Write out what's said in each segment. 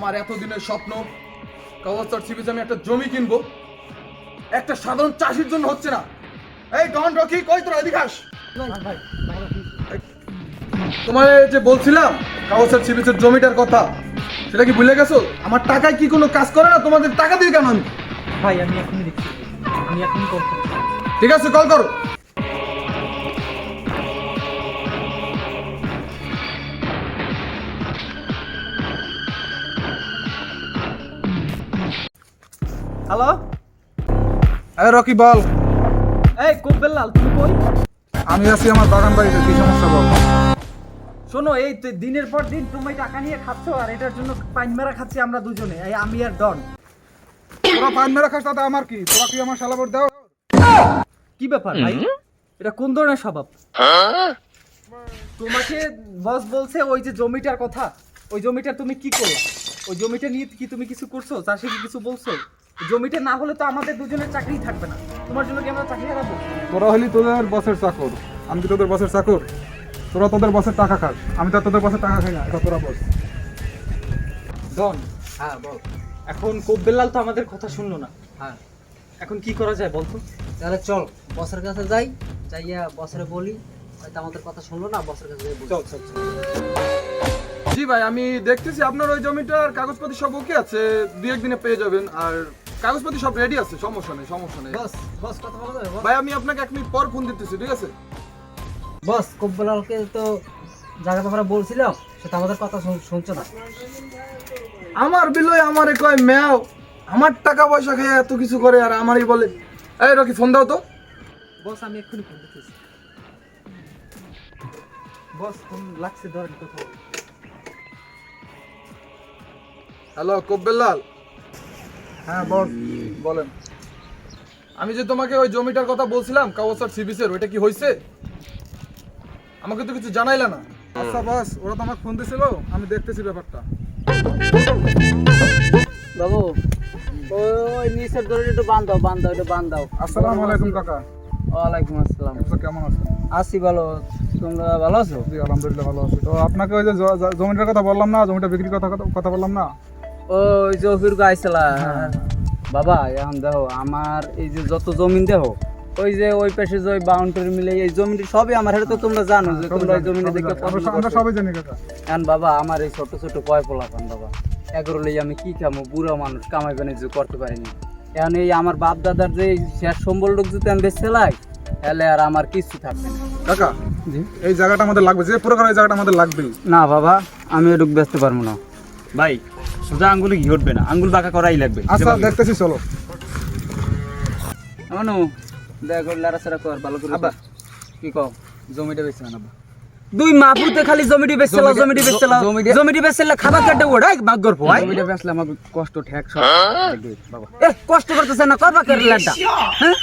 আমার এতদিনের স্বপ্ন কাওয়াসার সিবিতে আমি একটা জমি কিনবো, একটা সাধারণ চাষির জন্য হচ্ছে না। এই ডন রকি, কই তোরা এদিকে আস। তোমার যে বলছিলাম কাওয়াসার সিবিসের জমিটার কথা, সেটা কি ভুলে গেছো? আমার টাকায় কি কোনো কাজ করে না? তোমাদের টাকা দিই কেন আমি? ভাই আমি এখনই দেখছি, আমি এখনই কল করছি। ঠিক আছে, কল করো। হ্যালো, এই রকি বল। এই কোব্বেলাল তুমি কই? আমি আছি আমার বাগান বাড়িতে, কি সমস্যা বল। শোনো, এই তো দিনের পর দিন তুমি টাকা নিয়ে খাচ্ছ, আর এটার জন্য পাইন মেরা খাচ্ছি আমরা দুজনে, এই আমি আর ডন। তোরা পান মেরা খাস তাতে আমার কি? তোরা কি আমার শালা ভোট দাও? কি ব্যাপার ভাই, এটা কোন ধরনের স্বভাব? তোমাকে বস বলছে ওই যে জমিটার কথা, ওই জমিটা তুমি কি করলা? ওই জমিটা নিয়ে কি তুমি কিছু করছো? চাষি কি কিছু বলছো? জমিটা না হলে তো আমাদের দুজনের চাকরি থাকবে না। তোমার জন্য কি আমরা চাকরি হারাবো? তোরা হলি তোদের বসের চাকর, আমি কি তোদের বসের চাকর? তোরা তোদের বসের টাকা খাস, আমি তো তোদের বসের টাকা খাই না। এটা তোরা বস। ডন, হ্যাঁ বল। এখন কোব্বেলাল তো আমাদের কথা শুনলো না। হ্যাঁ, এখন কি করা যায় বলতো? তাহলে চল বসের কাছে যাই, যাইয়া বসরে বলি, হয়তো আমাদের কথা শুনলো না, বসের কাছে যাই বলি। চল চল চল। জি ভাই, আমি দেখতেছি আপনার ওই জমিটার কাগজপত্র সব ওকে আছে, দুই একদিনে পেয়ে যাবেন। আর কাগজপত্র সব রেডি আছে, সমস্যা নেই, সমস্যা নেই। বস, বস কথা বলা যাবে? ভাই আমি আপনাকে 1 মিনিট পর ফোন দিতেছি, ঠিক আছে? বস, কোব্বেলালকে তো জায়গাটা আমরা বলছিলাম, সে তো আমাদের কথা শুনছো না। আমার বিলয় আমারে কয় ম্যাও, আমার টাকা পয়সা খেয়ে এত কিছু করে আর আমারই বলে। এই রকি, ফোন দাও তো। বস আমি এক্ষুনি ফোন দিতেছি। বস ফোন লাগছে, ধরেন কথা বল। হ্যালো কোব্বেলাল। হ্যাঁ বস, বলেন। আমি যে তোমাকে ওই জমিটার কথা বলছিলাম কাওয়াসার সিবিসের, ওইটা কি হয়েছে? আমাকে তো কিছু জানাইলা না। আচ্ছা বস, ওরা তো আমাকে ফোন দিছিল, আমি দেখতেছি ব্যাপারটা। বাবু, ওই নিচের দড়ি একটু বান্ধাও, বান্ধাও, একটু বান্ধাও। আসসালামু আলাইকুম কাকা। ওয়ালাইকুম আসসালাম। আপনি কেমন আছেন? আছি ভালো, তোমরা ভালো আছো? জি আলহামদুলিল্লাহ ভালো আছি। তো আপনাকে ওই যে জমিটার কথা বললাম না, জমিটা বিক্রির কথা বললাম না? ওই যে অফির গাইছিলা বাবা, এখন দেখো আমার এই যে যত জমিন দেখো, ওই যে ওই পাশে যে বাউন্ডারি মিলে এই জমিটি সবই আমার, এটা তো তোমরা জানো যে তোমরা এই জমিটা দেখে আমরা সবাই জানি কাকা। এখন বাবা আমার এই ছোট ছোট পয় পোলাপান বাবা, এগুলো লই আমি কি খামো? বুড়ো মানুষ, কামাই বাণিজ্য করতে পারিনি। এখন এই আমার বাপ দাদার যে শেষ সম্বলটুক যদি আমি বেশ চালাই, তাহলে আর আমার কিছু থাকবে না। কাকা এই জায়গাটা আমাদের লাগবে, যে প্রকার এই জায়গাটা আমাদের লাগবেই। না বাবা, আমি এটুক বেচতে পারবো না ভাই। সোজা আঙ্গুলে ঘি উঠবে না, আঙ্গুল বাঁকা করাই লাগবে। আচ্ছা দেখতেছি, চলো। অনু দেখ, লাড়াচাড়া কর ভালো করে। আব্বা, কি কও? জমিটা বেশি না আব্বা। দুই মাপুতে খালি জমিটি বেচছিল, জমিটি বেচছিল, জমিটি বেচছিল, খাবার কেটে ওড়াই বাগর ভয়। জমিটা বেচলে আমার কষ্ট ঠেক সব বাবা। এ কষ্ট করতেছ না, করবা কেটে লাড্ডা, হ্যাঁ?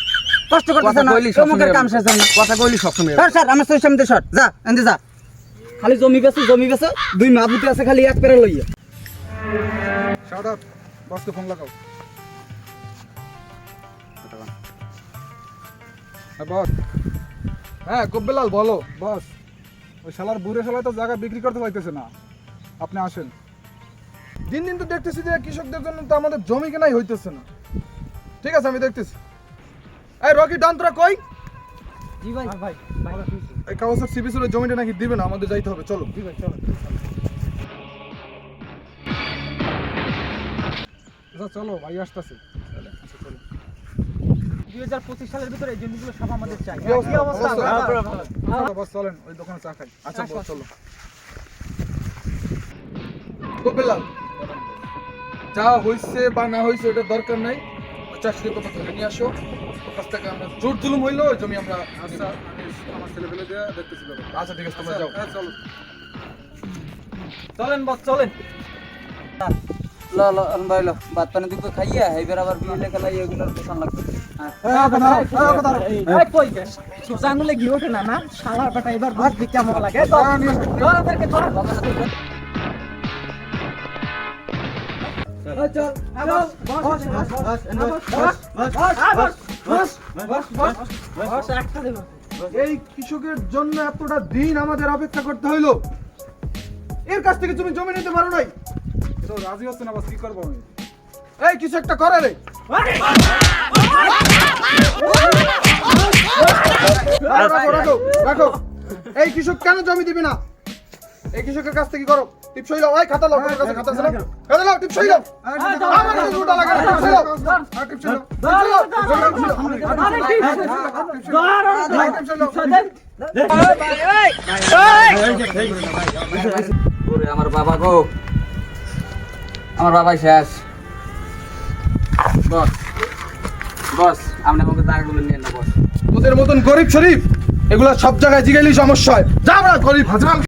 কষ্ট করতেছ না, তোমাদের কাম শেষ না। কথা কইলি সবসময়। স্যার স্যার, আমার সই সামনে শট, যা এন্দি যা। খালি জমি বেচে, জমি বেচে, দুই মাপুতে আছে খালি এক পেরে লইয়া। শাট আপ, বসকে ফোন লাগাও। হ্যাঁ বস। হ্যাঁ কোব্বেলাল বলো। বস, ওই শালার বুড়ে শালা তো জায়গা বিক্রি করতে পারতেছে না, আপনি আসেন। দিন দিন তো দেখতেছি যে কৃষকদের জন্য তো আমাদের জমি কেনাই হইতেছে না। ঠিক আছে, আমি দেখতেছি। এই রকি ডান, তোরা কই? জি ভাই। ভাই ভাই এই কাওয়াসার সিবিসের ওই জমিটা নাকি দিবে না, আমাদের যাইতে হবে, চলো। জি ভাই চলো। আচ্ছা চলো, ভাই আসতেছে। 2025 সালের ভিতরে এই জমিগুলো সব আমাদের চাই। কি অবস্থা? কি অবস্থা? অবস্থা? ভালো, ভালো। চলো বস, চলেন ওই দোকানে চা খাই। আচ্ছা বস, চলো। কোব্বেলাল, যা হইছে বা না হইছে ওটা দরকার নাই, চাষির কথা ধরে নিয়ে আসো। ওর কাছ থেকে আমরা জোর জুলুম হইলো ওই জমি আমরা। আচ্ছা, আমি আমার ছেলে পেলে দিয়ে দেখতেছি ব্যাপারটা। আচ্ছা ঠিক আছে, তোমরা যাও। চলো। চলেন বস, চলেন। ল ল ভাই ল, ভাত পানি দুটো খাইয়া এবার আবার বিয়ে লেখা লাই এগুলোর দোকান লাগবে। এই কই গেছ? সোজা আঙুলে ঘি ওঠে না, না? শালার বেটা এবার বুঝবি কেমন লাগে। ধর ওদেরকে ধর। চল, বস, বস, একটা দেব। এই কৃষকের জন্য এতটা দিন আমাদের অপেক্ষা করতে হইলো, এর কাছ থেকে তুমি জমি নিতে পারো নাই? তো রাজি হচ্ছে না, বাস কি করবো আমি? এই কিছু একটা করে রে। রাখো রাখো রাখো। এই কৃষক কেন জমি দিবি না? এই কৃষকের কাছ থেকে কি করো? টিপসই লাও, এই খাতা লাও, তোর কাছে খাতা আছে না? খাতা লাও, টিপসই লাও। আমার কাছে দুটো লাগে না, টিপসই লাও। আর টিপসই লাও। ওরে আমার বাবা গো, আমার বাবাই শেষ। বস বস, আপনি আমাকে জায়গাগুলো নিয়ে না বস। তোদের মতন গরিব শরীফ এগুলা সব জায়গায় জিগাইলেই সমস্যা হয়। যা আমরা গরিব হাজরাল।